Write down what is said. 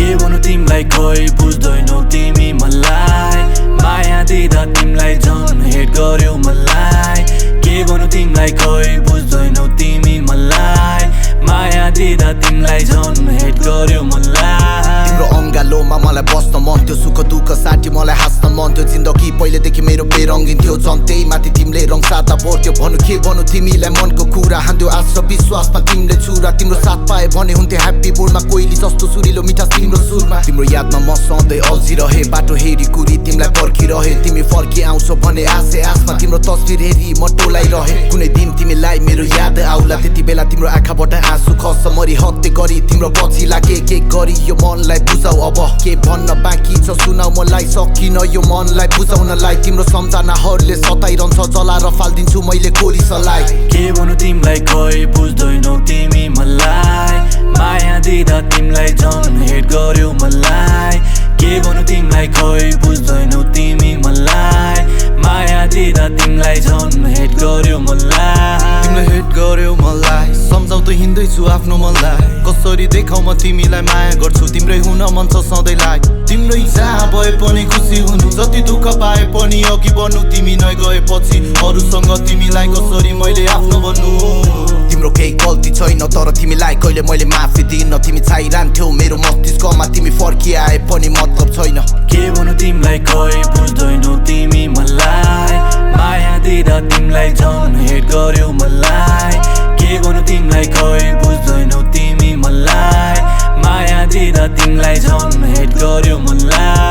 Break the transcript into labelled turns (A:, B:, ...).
A: के भन्नु तिमीलाई खोइ बुझ्दैनौ तिमी मलाई माया दिँदा तिमीलाई झन् हेट गर्यौ मलाई के भन्नु तिमीलाई खोइ बुझ्दैनौ तिमी मलाई माया दिँदा तिमीलाई झन् हेट गर्यौ मलाई
B: तिम्रो अंगालोमा मलाई बस्न मन थियो सुख दुःख साठी मलाई हाँस्न मन थियो जिन्दगी पहिलेदेखि मेरो बेरङ्गिन थियो झन् त्यही माथि तिमीले रङ साता बोर्थ्यो भन्नु के भन्नु तिमीलाई मनको कुरा हान्थ्यो आश र विश्वासमा तिमीले छुरा तिम्रो साथ पाए भने हुन्थ्यो ह्याप्पी बोर्डमा कोइली जस्तो सुरिलो मिठास तिम्रो सुरमा तिम्रो यादमा म सधैँ अल्झिरहे बाटो हेरी कुरी तिमीलाई पर्खिरहे तिमी फर्की आउँछौ भने आसमा तिम्रो तस्बिर हेरी म टोलाइरहे कुनै दिन तिमीलाई मेरो याद आउला त्यति बेला तिम्रो आँखाबाट आँसु खस्छ मरी हत्ते गरी तिम्रो पछि लागे के गरी यो मनलाई बुझाउ अब के भन्न बाँकी छ सुनाउ मलाई सकिन यो मनलाई बुझाउनलाई तिम्रो सम्झनाहरूले सताइरहन्छ जलाएर फाल्दिन्छु मैले कोरिसलाई
A: के भन्नु तिमीलाई खोइ बुझ्दैनौ तिमी मलाई माया दिँदा तिमीलाई झन् हेट गर्यौ मलाई के भन्नु तिमीलाई खोइ बुझ्दैनौ तिमी मलाई माया दिँदा तिमीलाई झन् हेट गर्यौ मलाई
B: तिमीले हेट गर्यौ मलाई सम्झाउ त हिँड्दैछु आफ्नो मनलाई कसरी देखाउ म तिमीलाई माया गर्छु तिम्रै हुन मन छ सधैँलाई तिम्रै जहाँ भए पनि खुसी हुनु जति दुःख पाए पनि अघि बढ्नु तिमी नै गएपछि अरूसँग तिमीलाई कसरी मैले आफ्नो भन्नु तिम्रो केही गल्ती छैन तर तिमीलाई कहिले मैले माफी दिन्न तिमी छाइरहन्थ्यौ मेरो मस्तिष्कमा तिमी फर्किआए पनि मतलब छैन
A: के भन्नु तिमीलाई खोइ बुझ्दैनौ तिमी मलाई माया दिँदा तिमीलाई झन् हेट गर्यौ मलाई के भन्नु तिमीलाई खोइ बुझ्दैनौ तिमी मलाई माया दिँदा तिमीलाई झन् हेट गर्यौ मलाई